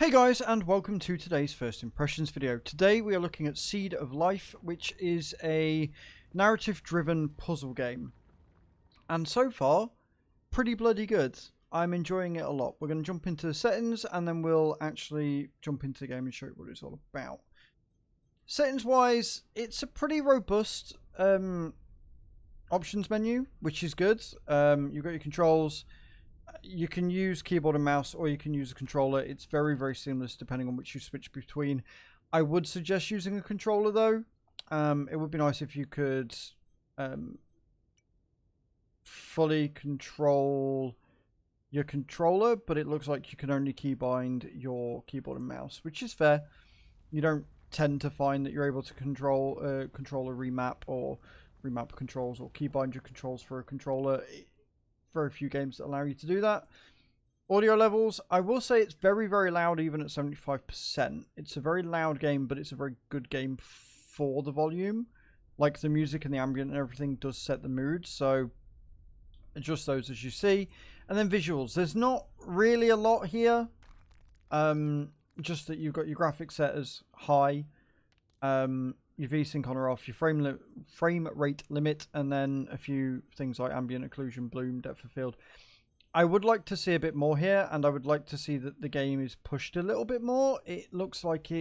Hey guys, and welcome to today's first impressions video. Today we are looking at Seed of Life, which is a narrative driven puzzle game. And so far, pretty bloody good. I'm enjoying it a lot. We're going to jump into the settings and then we'll actually jump into the game and show you what it's all about. Settings wise, it's a pretty robust options menu, which is good. You've got your controls. You can use keyboard and mouse, or you can use a controller. It's very, very seamless depending on which you switch between. I would suggest using a controller though. It would be nice if you could fully control your controller, but it looks like you can only keybind your keyboard and mouse, which is fair. You don't tend to find that you're able to control controller remap or remap controls or keybind your controls for a controller. Very few games that allow you to do that. Audio levels, I will say it's very, very loud even at 75%. It's a very loud game, but it's a very good game for the volume. Like the music and the ambient and everything does set the mood, so adjust those as you see. And then visuals, there's not really a lot here. Just that you've got your graphics set as high. Your VSync on or off, your frame rate limit, and then a few things like ambient occlusion, bloom, depth of field. I would like to see a bit more here, and I would like to see that the game is pushed a little bit more. It looks like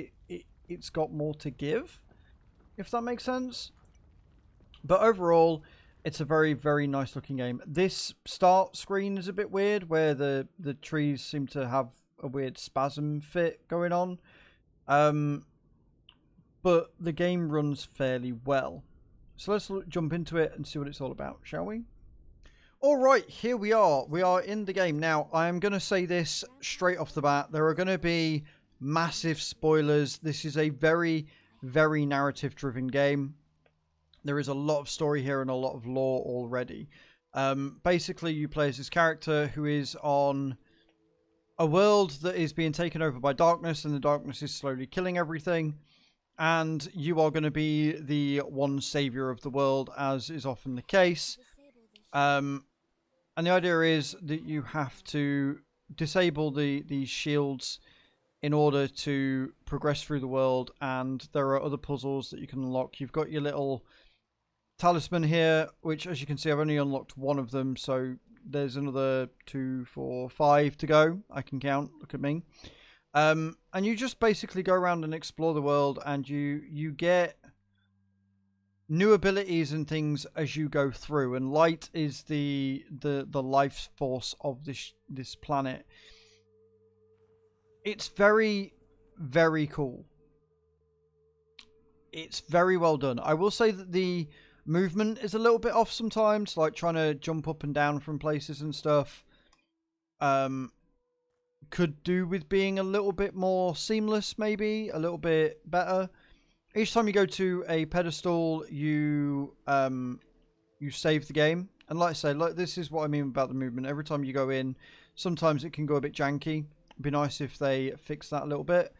it's got more to give, if that makes sense. But overall, it's a very, very nice looking game. This start screen is a bit weird, where the trees seem to have a weird spasm fit going on. But the game runs fairly well. So let's jump into it and see what it's all about, shall we? Alright, here we are. We are in the game. Now, I am going to say this straight off the bat. There are going to be massive spoilers. This is a very, very narrative-driven game. There is a lot of story here and a lot of lore already. Basically, you play as this character who is on a world that is being taken over by darkness, and the darkness is slowly killing everything. And you are going to be the one savior of the world, as is often the case. And the idea is that you have to disable these shields in order to progress through the world. And there are other puzzles that you can unlock. You've got your little talisman here, which, as you can see, I've only unlocked one of them. So there's another 2, 4, 5 to go. I can count. Look at me. And you just basically go around and explore the world, and you get new abilities and things as you go through. And light is the life force of this planet. It's very, very cool. It's very well done. I will say that the movement is a little bit off sometimes, like trying to jump up and down from places and stuff. Could do with being a little bit more seamless, maybe a little bit better. Each time you go to a pedestal, you save the game, and like I say, this is what I mean about the movement. Every time you go in, sometimes it can go a bit janky. It'd be nice if they fix that a little bit.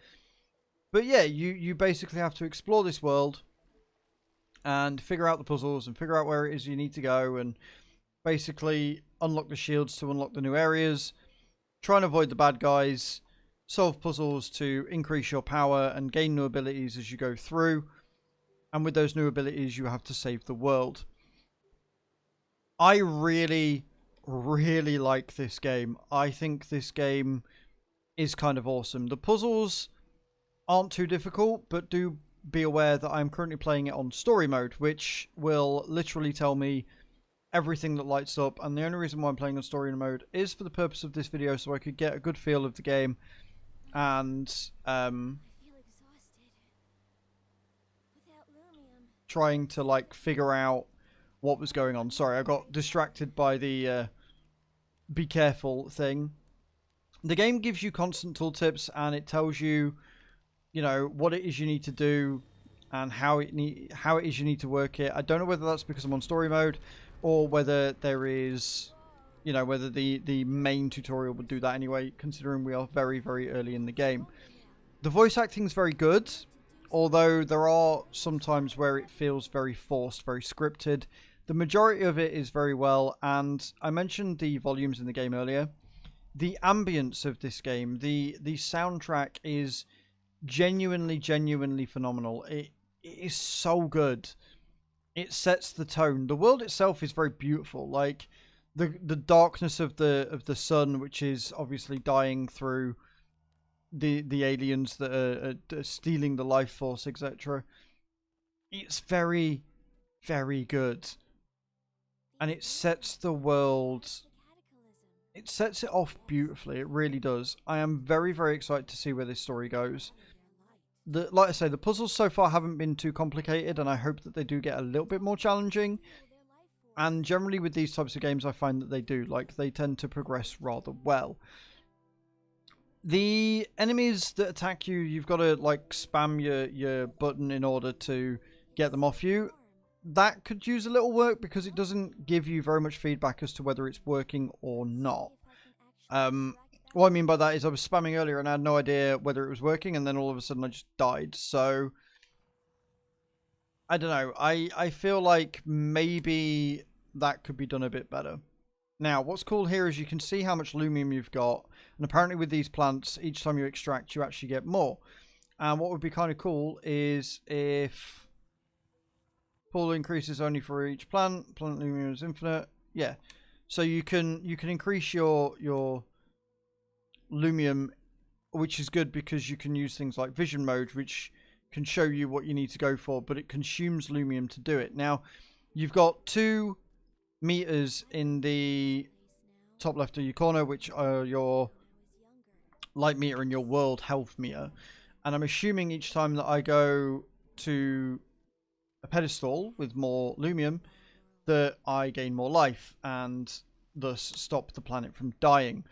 But yeah, you basically have to explore this world and figure out the puzzles and figure out where it is you need to go, and basically unlock the shields to unlock the new areas. Try and avoid the bad guys, solve puzzles to increase your power and gain new abilities as you go through. And with those new abilities, you have to save the world. I really, really like this game. I think this game is kind of awesome. The puzzles aren't too difficult, but do be aware that I'm currently playing it on story mode, which will literally tell me everything that lights up. And the only reason why I'm playing on story mode is for the purpose of this video, so I could get a good feel of the game and trying to like figure out what was going on. Sorry, I got distracted by the be careful thing. The game gives you constant tooltips, and it tells you, you know, what it is you need to do and how it is you need to work it. I don't know whether that's because I'm on story mode, or whether there is, you know, whether the main tutorial would do that anyway, considering we are very, very early in the game. The voice acting is very good, although there are some times where it feels very forced, very scripted. The majority of it is very well, and I mentioned the volumes in the game earlier. the ambience of this game, the soundtrack is genuinely phenomenal. It is so good. It sets the tone. The world itself is very beautiful. Like the darkness of the sun, which is obviously dying through the aliens that are stealing the life force, etc. It's very good, and it sets the world. It sets it off beautifully. It really does. I am very excited to see where this story goes. Like I say, the puzzles so far haven't been too complicated, and I hope that they do get a little bit more challenging. And generally with these types of games, I find that they do. Like, they tend to progress rather well. The enemies that attack you, you've got to, like, spam your button in order to get them off you. That could use a little work because it doesn't give you very much feedback as to whether it's working or not. What I mean by that is I was spamming earlier and I had no idea whether it was working, and then all of a sudden I just died. So, I don't know. I feel like maybe that could be done a bit better. Now, what's cool here is you can see how much lumium you've got. And apparently with these plants, each time you extract, you actually get more. And what would be kind of cool is if pool increases only for each plant. Plant lumium is infinite. Yeah. So you can increase your lumium, which is good because you can use things like vision mode, which can show you what you need to go for, but it consumes lumium to do it. Now, you've got 2 meters in the top left of your corner, which are your light meter and your world health meter. And I'm assuming each time that I go to a pedestal with more lumium, that I gain more life and thus stop the planet from dying.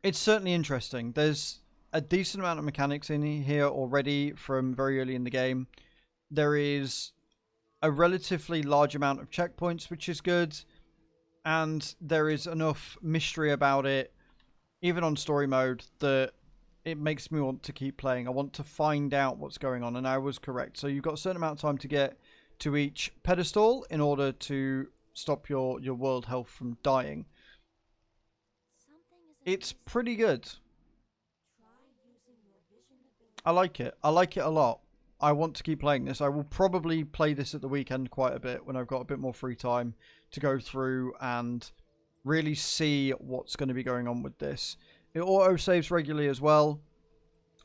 It's certainly interesting. There's a decent amount of mechanics in here already from very early in the game. There is a relatively large amount of checkpoints, which is good. And there is enough mystery about it, even on story mode, that it makes me want to keep playing. I want to find out what's going on, and I was correct. So you've got a certain amount of time to get to each pedestal in order to stop your world health from dying. It's pretty good. I like it. I like it a lot. I want to keep playing this. I will probably play this at the weekend quite a bit when I've got a bit more free time to go through and really see what's going to be going on with this. It auto-saves regularly as well.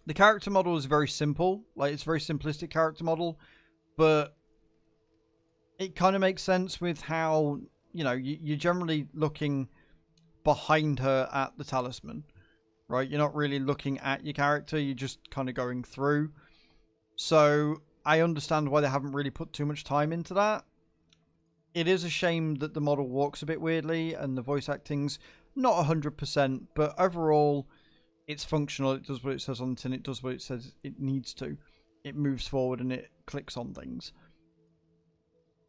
The character model is very simple. Like, it's a very simplistic character model, but it kind of makes sense with how, you know, you're generally looking behind her at the talisman, right? You're not really looking at your character, you're just kind of going through. So I understand why they haven't really put too much time into that. It is a shame that the model walks a bit weirdly and the voice acting's not 100%, but overall it's functional. It does what it says on the tin, it does what it says it needs to. It moves forward and it clicks on things.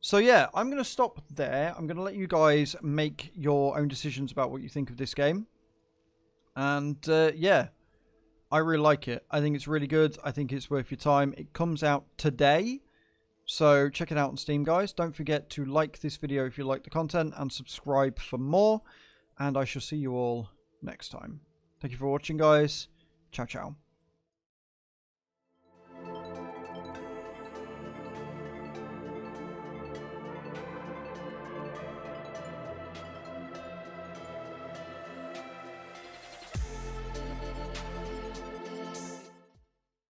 So yeah, I'm going to stop there. I'm going to let you guys make your own decisions about what you think of this game. And yeah, I really like it. I think it's really good. I think it's worth your time. It comes out today, so check it out on Steam, guys. Don't forget to like this video if you like the content and subscribe for more. And I shall see you all next time. Thank you for watching, guys. Ciao, ciao.